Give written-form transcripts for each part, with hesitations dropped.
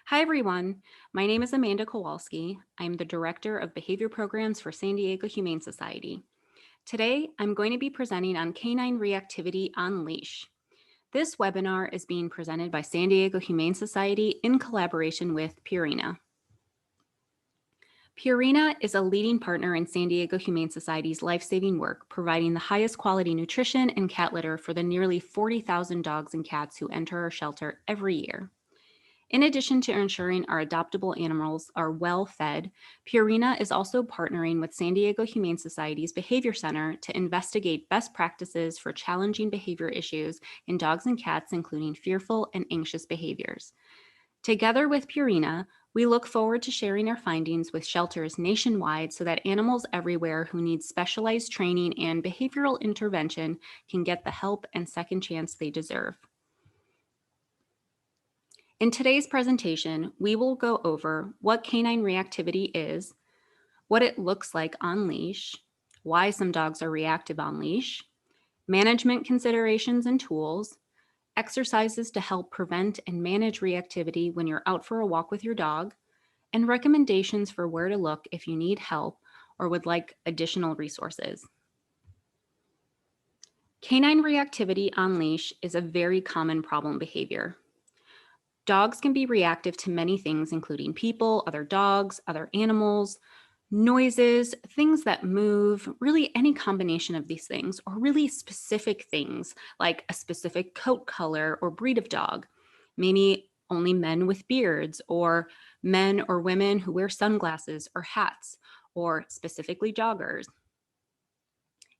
Hi, everyone. My name is Amanda Kowalski. I'm the Director of Behavior Programs for San Diego Humane Society. Today, I'm going to be presenting on canine reactivity on leash. This webinar is being presented by San Diego Humane Society in collaboration with Purina. Purina is a leading partner in San Diego Humane Society's life-saving work, providing the highest quality nutrition and cat litter for the nearly 40,000 dogs and cats who enter our shelter every year. In addition to ensuring our adoptable animals are well fed, Purina is also partnering with San Diego Humane Society's Behavior Center to investigate best practices for challenging behavior issues in dogs and cats, including fearful and anxious behaviors. Together with Purina, we look forward to sharing our findings with shelters nationwide so that animals everywhere who need specialized training and behavioral intervention can get the help and second chance they deserve. In today's presentation, we will go over what canine reactivity is, what it looks like on leash, why some dogs are reactive on leash, management considerations and tools, exercises to help prevent and manage reactivity when you're out for a walk with your dog, and recommendations for where to look if you need help or would like additional resources. Canine reactivity on leash is a very common problem behavior. Dogs can be reactive to many things, including people, other dogs, other animals, noises, things that move, really any combination of these things, or really specific things like a specific coat color or breed of dog. Maybe only men with beards, or men or women who wear sunglasses or hats, or specifically joggers.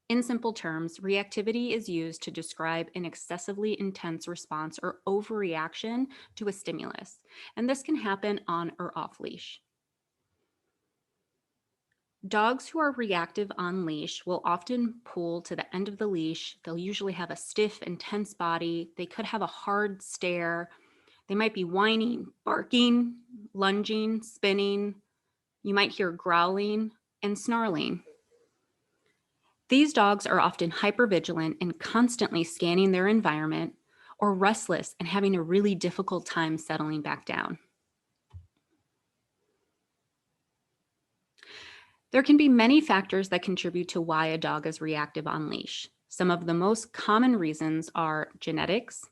In simple terms, reactivity is used to describe an excessively intense response or overreaction to a stimulus, and this can happen on or off leash. Dogs who are reactive on leash will often pull to the end of the leash. They'll usually have a stiff, intense body. They could have a hard stare. They might be whining, barking, lunging, spinning. You might hear growling and snarling. These dogs are often hypervigilant and constantly scanning their environment, or restless and having a really difficult time settling back down. There can be many factors that contribute to why a dog is reactive on leash. Some of the most common reasons are genetics,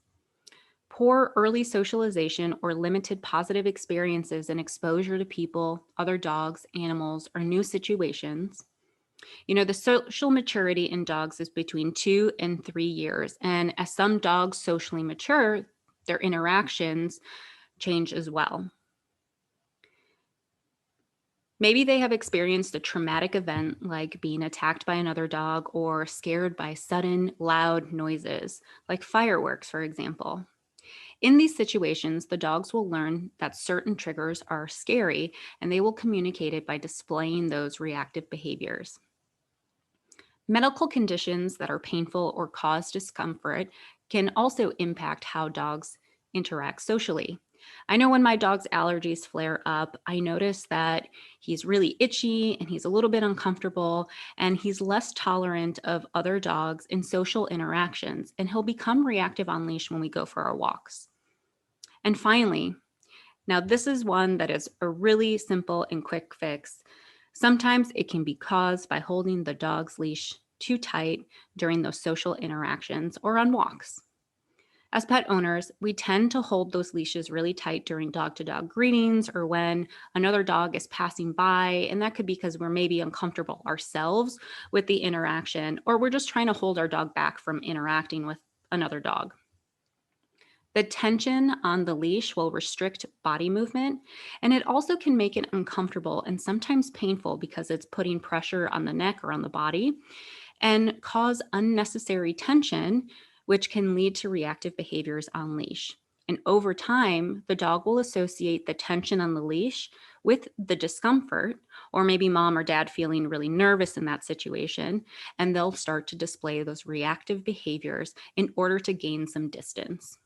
poor early socialization or limited positive experiences and exposure to people, other dogs, animals, or new situations. The social maturity in dogs is between 2 and 3 years. And as some dogs socially mature, their interactions change as well. Maybe they have experienced a traumatic event like being attacked by another dog or scared by sudden, loud noises, like fireworks, for example. In these situations, the dogs will learn that certain triggers are scary and they will communicate it by displaying those reactive behaviors. Medical conditions that are painful or cause discomfort can also impact how dogs interact socially. I know when my dog's allergies flare up, I notice that he's really itchy and he's a little bit uncomfortable and he's less tolerant of other dogs in social interactions, and he'll become reactive on leash when we go for our walks. And finally, now this is one that is a really simple and quick fix. Sometimes it can be caused by holding the dog's leash too tight during those social interactions or on walks. As pet owners, we tend to hold those leashes really tight during dog-to-dog greetings or when another dog is passing by, and that could be because we're maybe uncomfortable ourselves with the interaction, or we're just trying to hold our dog back from interacting with another dog. The tension on the leash will restrict body movement, and it also can make it uncomfortable and sometimes painful because it's putting pressure on the neck or on the body and cause unnecessary tension, which can lead to reactive behaviors on leash. And over time, the dog will associate the tension on the leash with the discomfort, or maybe mom or dad feeling really nervous in that situation, and they'll start to display those reactive behaviors in order to gain some distance.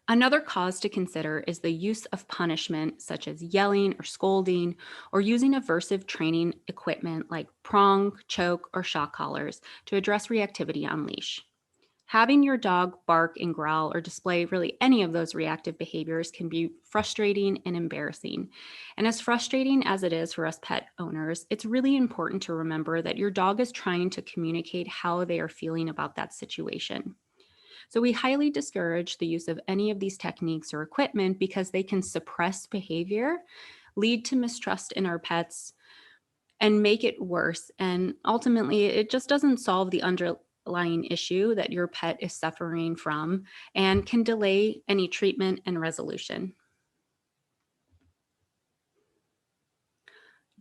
Another cause to consider is the use of punishment, such as yelling or scolding, or using aversive training equipment like prong, choke, or shock collars to address reactivity on leash. Having your dog bark and growl or display really any of those reactive behaviors can be frustrating and embarrassing. And as frustrating as it is for us pet owners, it's really important to remember that your dog is trying to communicate how they are feeling about that situation. So we highly discourage the use of any of these techniques or equipment because they can suppress behavior, lead to mistrust in our pets, and make it worse. And ultimately, it just doesn't solve the underlying issue that your pet is suffering from and can delay any treatment and resolution.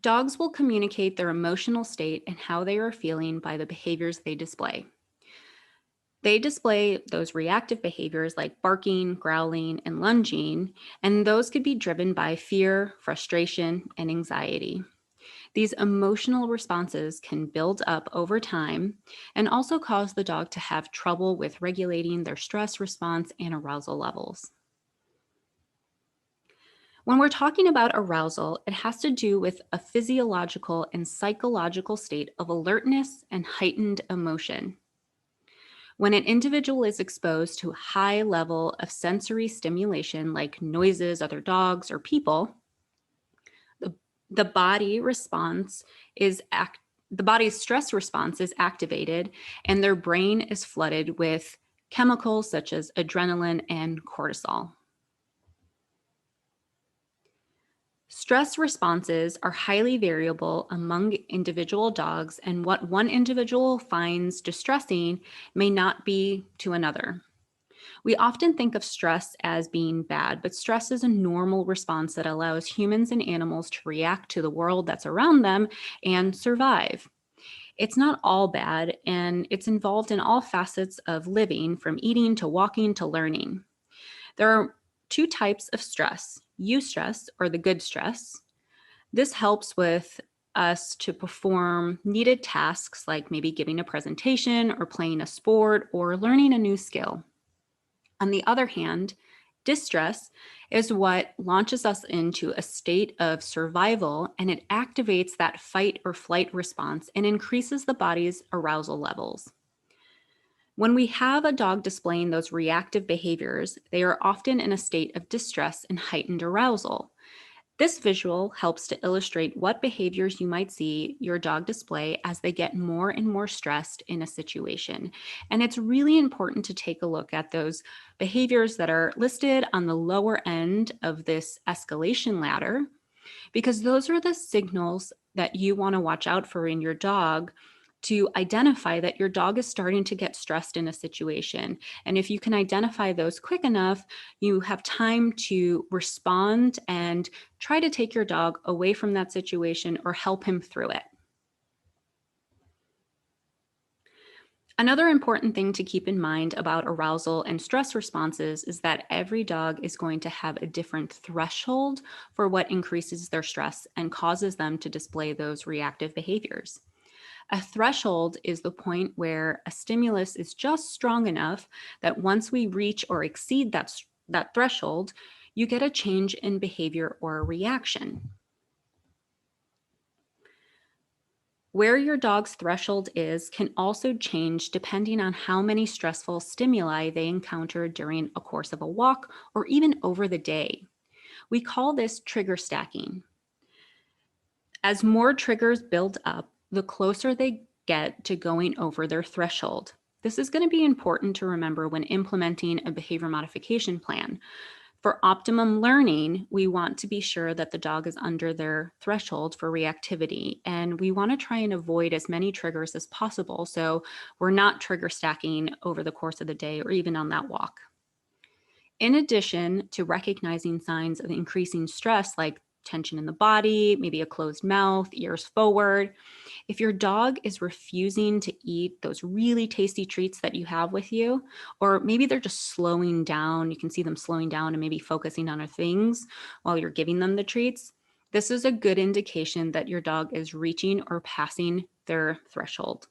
Dogs will communicate their emotional state and how they are feeling by the behaviors they display. They display those reactive behaviors like barking, growling, and lunging, and those could be driven by fear, frustration, and anxiety. These emotional responses can build up over time and also cause the dog to have trouble with regulating their stress response and arousal levels. When we're talking about arousal, it has to do with a physiological and psychological state of alertness and heightened emotion. When an individual is exposed to a high level of sensory stimulation like noises, other dogs, or people, the, the body response is the body's stress response is activated and their brain is flooded with chemicals such as adrenaline and cortisol. Stress responses are highly variable among individual dogs, and what one individual finds distressing may not be to another. We often think of stress as being bad, but stress is a normal response that allows humans and animals to react to the world that's around them and survive. It's not all bad, and it's involved in all facets of living, from eating to walking to learning. There are two types of stress: eustress, or the good stress. This helps with us to perform needed tasks like maybe giving a presentation or playing a sport or learning a new skill. On the other hand, distress is what launches us into a state of survival, and it activates that fight or flight response and increases the body's arousal levels. When we have a dog displaying those reactive behaviors, they are often in a state of distress and heightened arousal. This visual helps to illustrate what behaviors you might see your dog display as they get more and more stressed in a situation. And it's really important to take a look at those behaviors that are listed on the lower end of this escalation ladder, because those are the signals that you want to watch out for in your dog to identify that your dog is starting to get stressed in a situation. And if you can identify those quick enough, you have time to respond and try to take your dog away from that situation or help him through it. Another important thing to keep in mind about arousal and stress responses is that every dog is going to have a different threshold for what increases their stress and causes them to display those reactive behaviors. A threshold is the point where a stimulus is just strong enough that once we reach or exceed that threshold, you get a change in behavior or a reaction. Where your dog's threshold is can also change depending on how many stressful stimuli they encounter during a course of a walk or even over the day. We call this trigger stacking. As more triggers build up, the closer they get to going over their threshold. This is going to be important to remember when implementing a behavior modification plan. For optimum learning, we want to be sure that the dog is under their threshold for reactivity, and we want to try and avoid as many triggers as possible so we're not trigger stacking over the course of the day or even on that walk. In addition to recognizing signs of increasing stress like tension in the body, maybe a closed mouth, ears forward, if your dog is refusing to eat those really tasty treats that you have with you, or maybe they're just slowing down, you can see them slowing down and maybe focusing on other things while you're giving them the treats, this is a good indication that your dog is reaching or passing their threshold.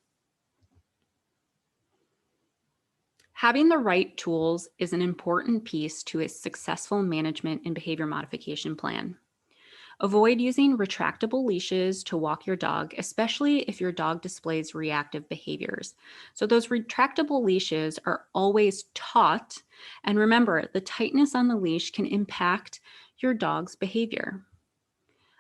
Having the right tools is an important piece to a successful management and behavior modification plan. Avoid using retractable leashes to walk your dog, especially if your dog displays reactive behaviors. So, those retractable leashes are always taut. And remember, the tightness on the leash can impact your dog's behavior.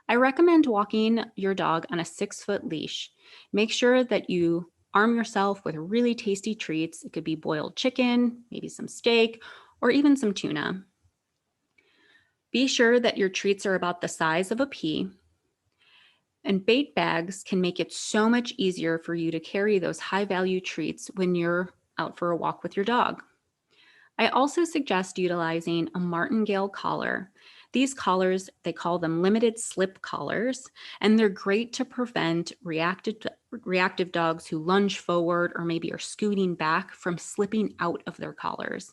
I recommend walking your dog on a 6-foot leash. Make sure that you arm yourself with really tasty treats. It could be boiled chicken, maybe some steak, or even some tuna. Be sure that your treats are about the size of a pea. And bait bags can make it so much easier for you to carry those high value treats when you're out for a walk with your dog. I also suggest utilizing a martingale collar. These collars, they call them limited slip collars, and they're great to prevent reactive dogs who lunge forward or maybe are scooting back from slipping out of their collars.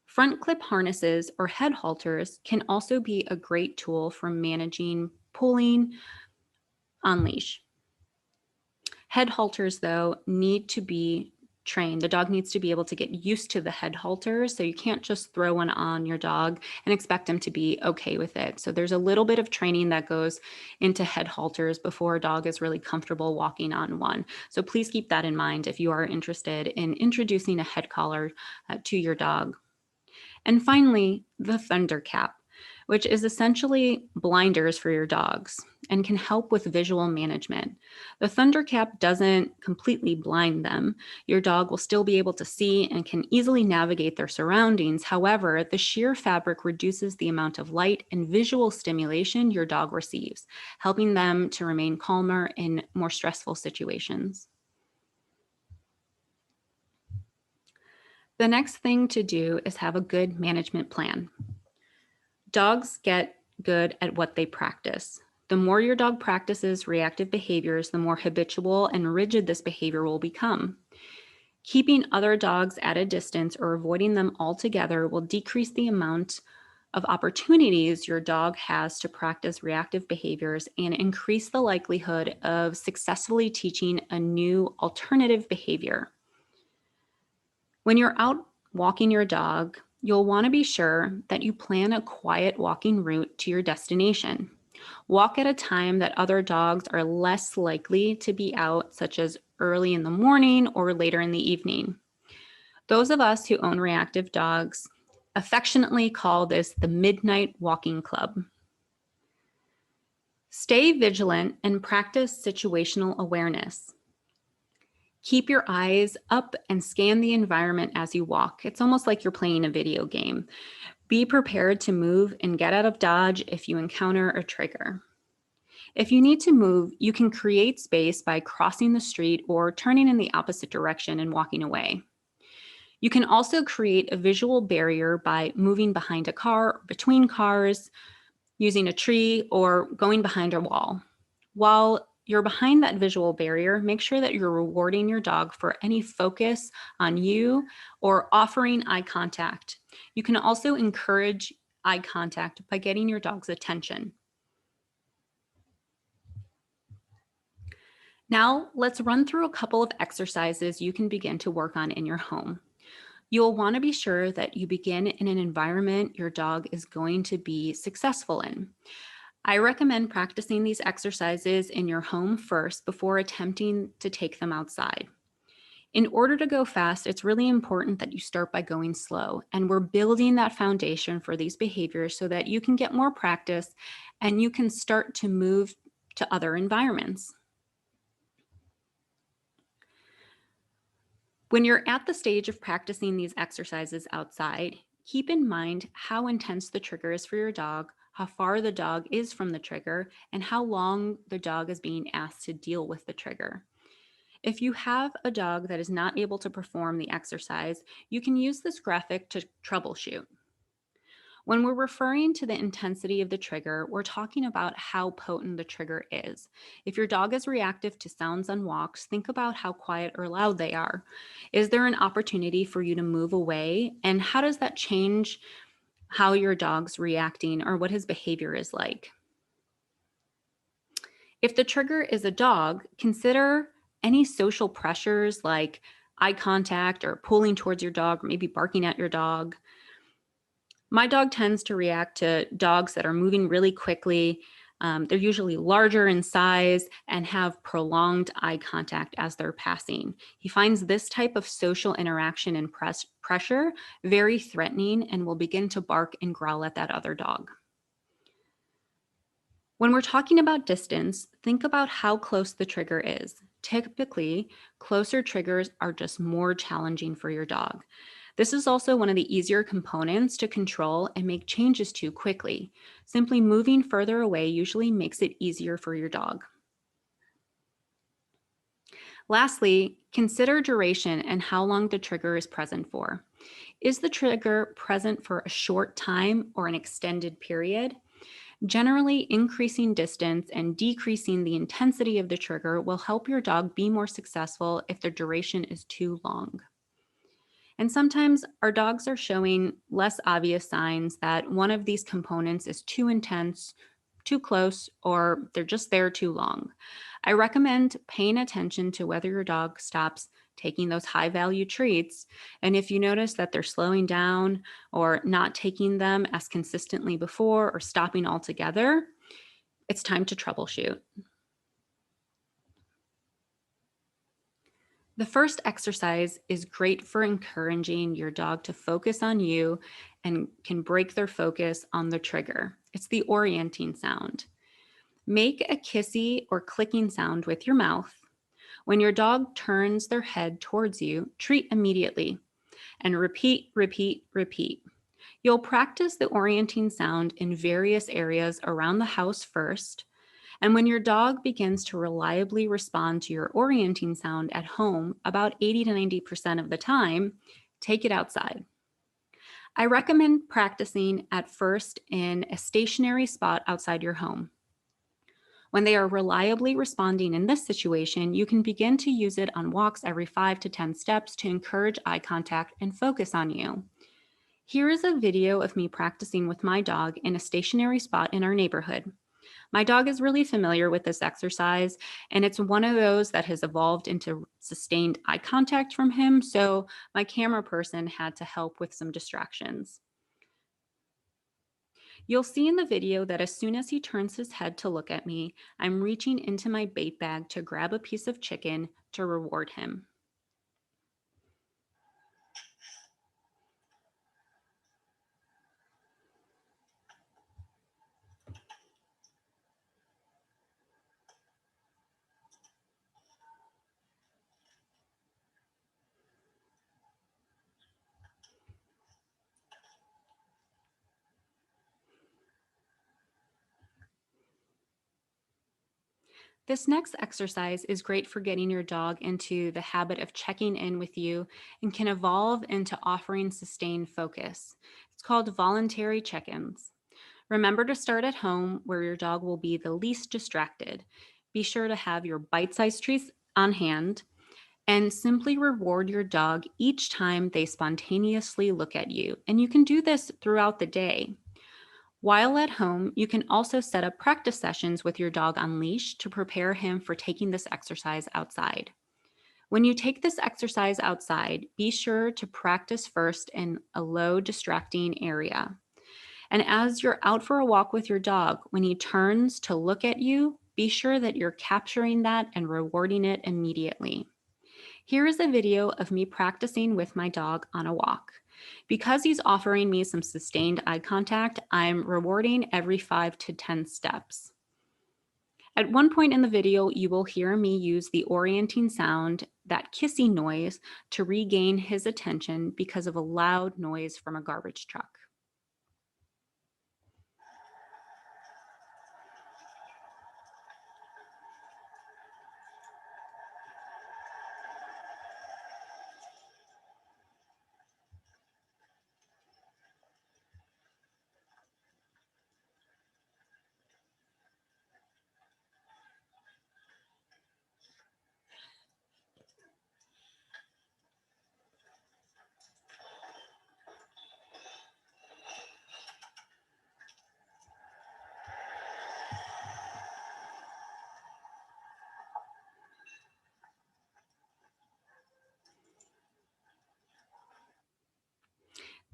Front clip harnesses or head halters can also be a great tool for managing pulling on leash. Head halters, though, need to be trained. The dog needs to be able to get used to the head halters. So you can't just throw one on your dog and expect him to be okay with it. So there's a little bit of training that goes into head halters before a dog is really comfortable walking on one. So please keep that in mind if you are interested in introducing a head collar to your dog. And finally, the thunder cap, which is essentially blinders for your dogs and can help with visual management. The thunder cap doesn't completely blind them. Your dog will still be able to see and can easily navigate their surroundings. However, the sheer fabric reduces the amount of light and visual stimulation your dog receives, helping them to remain calmer in more stressful situations. The next thing to do is have a good management plan. Dogs get good at what they practice. The more your dog practices reactive behaviors, the more habitual and rigid this behavior will become. Keeping other dogs at a distance or avoiding them altogether will decrease the amount of opportunities your dog has to practice reactive behaviors and increase the likelihood of successfully teaching a new alternative behavior. When you're out walking your dog, you'll want to be sure that you plan a quiet walking route to your destination. Walk at a time that other dogs are less likely to be out, such as early in the morning or later in the evening. Those of us who own reactive dogs affectionately call this the Midnight Walking Club. Stay vigilant and practice situational awareness. Keep your eyes up and scan the environment as you walk. It's almost like you're playing a video game. Be prepared to move and get out of dodge if you encounter a trigger. If you need to move, you can create space by crossing the street or turning in the opposite direction and walking away. You can also create a visual barrier by moving behind a car or between cars, using a tree, or going behind a wall. While you're behind that visual barrier, make sure that you're rewarding your dog for any focus on you or offering eye contact. You can also encourage eye contact by getting your dog's attention. Now, let's run through a couple of exercises you can begin to work on in your home. You'll want to be sure that you begin in an environment your dog is going to be successful in. I recommend practicing these exercises in your home first before attempting to take them outside. In order to go fast, it's really important that you start by going slow, and we're building that foundation for these behaviors so that you can get more practice and you can start to move to other environments. When you're at the stage of practicing these exercises outside, keep in mind how intense the trigger is for your dog, how far the dog is from the trigger, and how long the dog is being asked to deal with the trigger. If you have a dog that is not able to perform the exercise, you can use this graphic to troubleshoot. When we're referring to the intensity of the trigger, we're talking about how potent the trigger is. If your dog is reactive to sounds on walks, think about how quiet or loud they are. Is there an opportunity for you to move away? And how does that change how your dog's reacting or what his behavior is like? If the trigger is a dog, consider any social pressures like eye contact or pulling towards your dog, or maybe barking at your dog. My dog tends to react to dogs that are moving really quickly. They're usually larger in size and have prolonged eye contact as they're passing. He finds this type of social interaction and pressure very threatening and will begin to bark and growl at that other dog. When we're talking about distance, think about how close the trigger is. Typically, closer triggers are just more challenging for your dog. This is also one of the easier components to control and make changes to quickly. Simply moving further away usually makes it easier for your dog. Lastly, consider duration and how long the trigger is present for. Is the trigger present for a short time or an extended period? Generally, increasing distance and decreasing the intensity of the trigger will help your dog be more successful if the duration is too long. And sometimes our dogs are showing less obvious signs that one of these components is too intense, too close, or they're just there too long. I recommend paying attention to whether your dog stops taking those high value treats. And if you notice that they're slowing down or not taking them as consistently before or stopping altogether, it's time to troubleshoot. The first exercise is great for encouraging your dog to focus on you and can break their focus on the trigger. It's the orienting sound. Make a kissy or clicking sound with your mouth. When your dog turns their head towards you, treat immediately and repeat, repeat, repeat. You'll practice the orienting sound in various areas around the house first. And when your dog begins to reliably respond to your orienting sound at home about 80 to 90% of the time, take it outside. I recommend practicing at first in a stationary spot outside your home. When they are reliably responding in this situation, you can begin to use it on walks every 5 to 10 steps to encourage eye contact and focus on you. Here is a video of me practicing with my dog in a stationary spot in our neighborhood. My dog is really familiar with this exercise, and it's one of those that has evolved into sustained eye contact from him, so my camera person had to help with some distractions. You'll see in the video that as soon as he turns his head to look at me, I'm reaching into my bait bag to grab a piece of chicken to reward him. This next exercise is great for getting your dog into the habit of checking in with you and can evolve into offering sustained focus. It's called Voluntary Checkins. Remember to start at home where your dog will be the least distracted. Be sure to have your bite-sized treats on hand and simply reward your dog each time they spontaneously look at you. And you can do this throughout the day. While at home, you can also set up practice sessions with your dog on leash to prepare him for taking this exercise outside. When you take this exercise outside, be sure to practice first in a low, distracting area. And as you're out for a walk with your dog, when he turns to look at you, be sure that you're capturing that and rewarding it immediately. Here is a video of me practicing with my dog on a walk. Because he's offering me some sustained eye contact, I'm rewarding every 5 to 10 steps. At one point in the video, you will hear me use the orienting sound, that kissy noise, to regain his attention because of a loud noise from a garbage truck.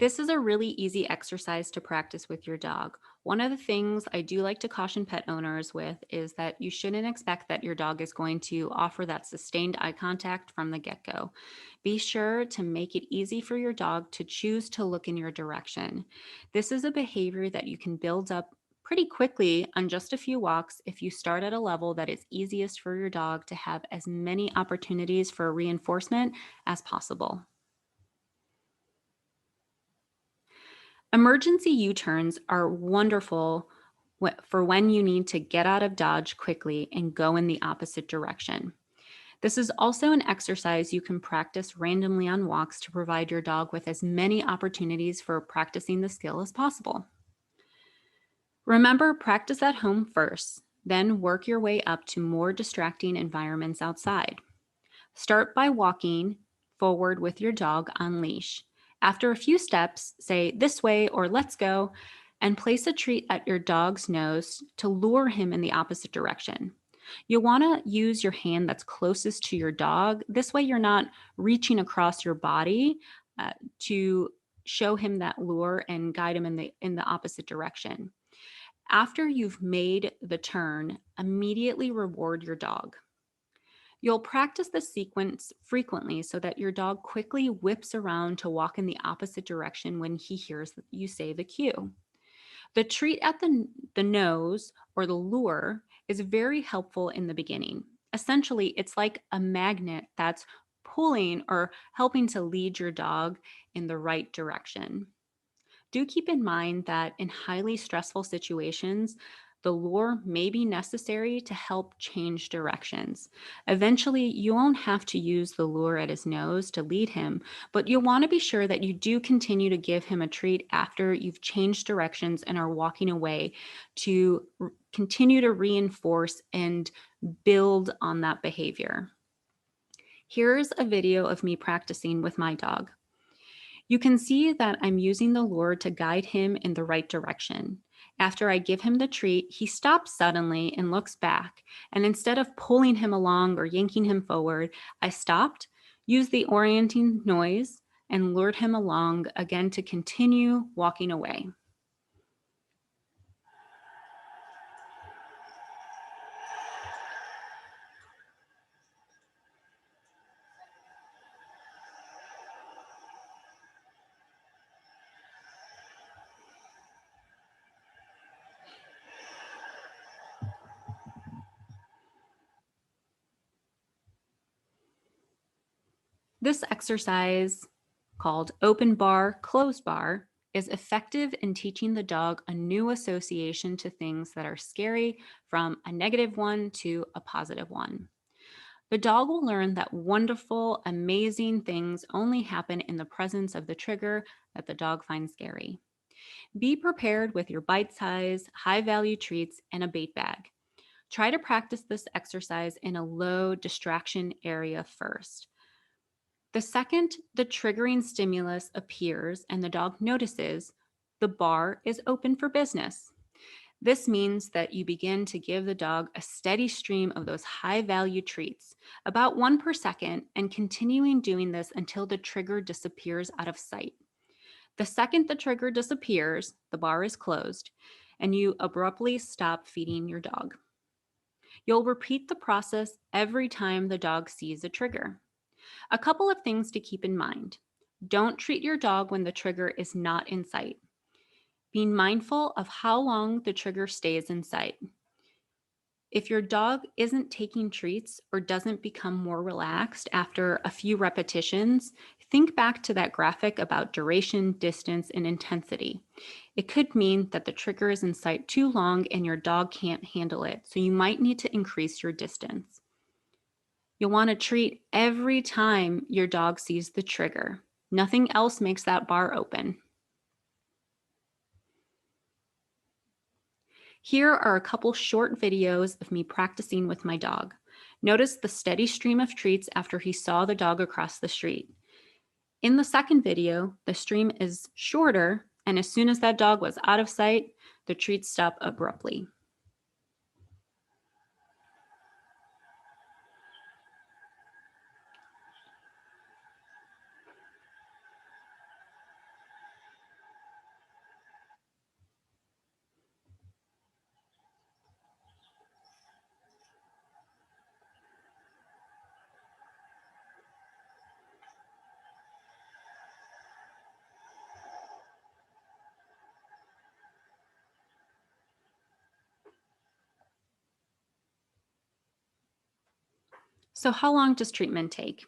This is a really easy exercise to practice with your dog. One of the things I do like to caution pet owners with is that you shouldn't expect that your dog is going to offer that sustained eye contact from the get go. Be sure to make it easy for your dog to choose to look in your direction. This is a behavior that you can build up pretty quickly on just a few walks if you start at a level that is easiest for your dog to have as many opportunities for reinforcement as possible. Emergency U-turns are wonderful for when you need to get out of Dodge quickly and go in the opposite direction. This is also an exercise you can practice randomly on walks to provide your dog with as many opportunities for practicing the skill as possible. Remember, practice at home first, then work your way up to more distracting environments outside. Start by walking forward with your dog on leash. After a few steps, say this way or let's go, and place a treat at your dog's nose to lure him in the opposite direction. You'll want to use your hand that's closest to your dog. This way, you're not reaching across your body to show him that lure and guide him in the opposite direction. After you've made the turn, immediately reward your dog. You'll practice this sequence frequently so that your dog quickly whips around to walk in the opposite direction when he hears you say the cue. The treat at the nose or the lure is very helpful in the beginning. Essentially, it's like a magnet that's pulling or helping to lead your dog in the right direction. Do keep in mind that in highly stressful situations, the lure may be necessary to help change directions. Eventually, you won't have to use the lure at his nose to lead him, but you'll want to be sure that you do continue to give him a treat after you've changed directions and are walking away to continue to reinforce and build on that behavior. Here's a video of me practicing with my dog. You can see that I'm using the lure to guide him in the right direction. After I give him the treat, he stops suddenly and looks back. And instead of pulling him along or yanking him forward, I stopped, used the orienting noise, and lured him along again to continue walking away. This exercise, called open bar, closed bar, is effective in teaching the dog a new association to things that are scary from a negative one to a positive one. The dog will learn that wonderful, amazing things only happen in the presence of the trigger that the dog finds scary. Be prepared with your bite size, high value treats, and a bait bag. Try to practice this exercise in a low distraction area first. The second the triggering stimulus appears and the dog notices, the bar is open for business. This means that you begin to give the dog a steady stream of those high value treats, about one per second, and continuing doing this until the trigger disappears out of sight. The second the trigger disappears, the bar is closed, and you abruptly stop feeding your dog. You'll repeat the process every time the dog sees a trigger. A couple of things to keep in mind. Don't treat your dog when the trigger is not in sight. Being mindful of how long the trigger stays in sight. If your dog isn't taking treats or doesn't become more relaxed after a few repetitions, think back to that graphic about duration, distance, and intensity. It could mean that the trigger is in sight too long and your dog can't handle it, so you might need to increase your distance. You'll want to treat every time your dog sees the trigger. Nothing else makes that bar open. Here are a couple short videos of me practicing with my dog. Notice the steady stream of treats after he saw the dog across the street. In the second video, the stream is shorter, and as soon as that dog was out of sight, the treats stop abruptly. So, how long does treatment take?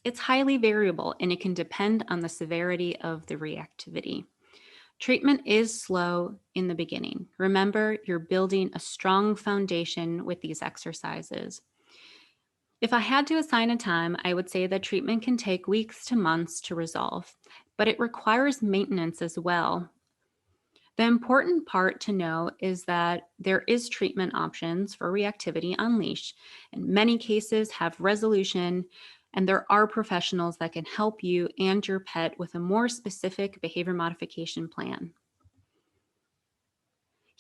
It's highly variable and it can depend on the severity of the reactivity. Treatment is slow in the beginning. Remember, you're building a strong foundation with these exercises. If I had to assign a time, I would say that treatment can take weeks to months to resolve, but it requires maintenance as well. The important part to know is that there is treatment options for reactivity on leash. In many cases have resolution, and there are professionals that can help you and your pet with a more specific behavior modification plan.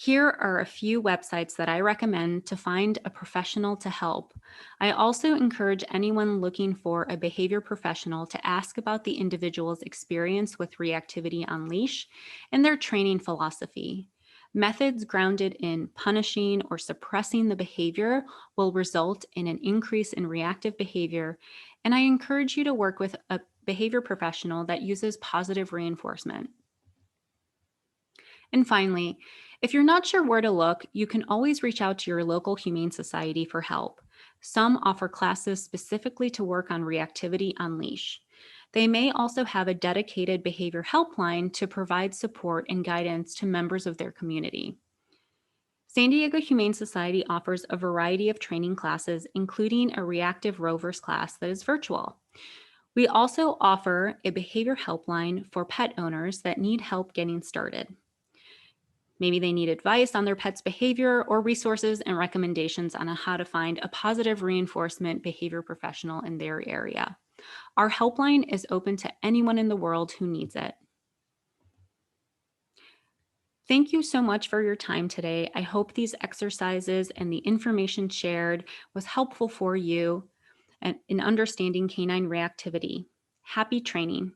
Here are a few websites that I recommend to find a professional to help. I also encourage anyone looking for a behavior professional to ask about the individual's experience with reactivity on leash and their training philosophy. Methods grounded in punishing or suppressing the behavior will result in an increase in reactive behavior, and I encourage you to work with a behavior professional that uses positive reinforcement. And finally, if you're not sure where to look, you can always reach out to your local humane society for help. Some offer classes specifically to work on reactivity on leash. They may also have a dedicated behavior helpline to provide support and guidance to members of their community. San Diego Humane Society offers a variety of training classes, including a reactive rovers class that is virtual. We also offer a behavior helpline for pet owners that need help getting started. Maybe they need advice on their pet's behavior or resources and recommendations on how to find a positive reinforcement behavior professional in their area. Our helpline is open to anyone in the world who needs it. Thank you so much for your time today. I hope these exercises and the information shared was helpful for you in understanding canine reactivity. Happy training.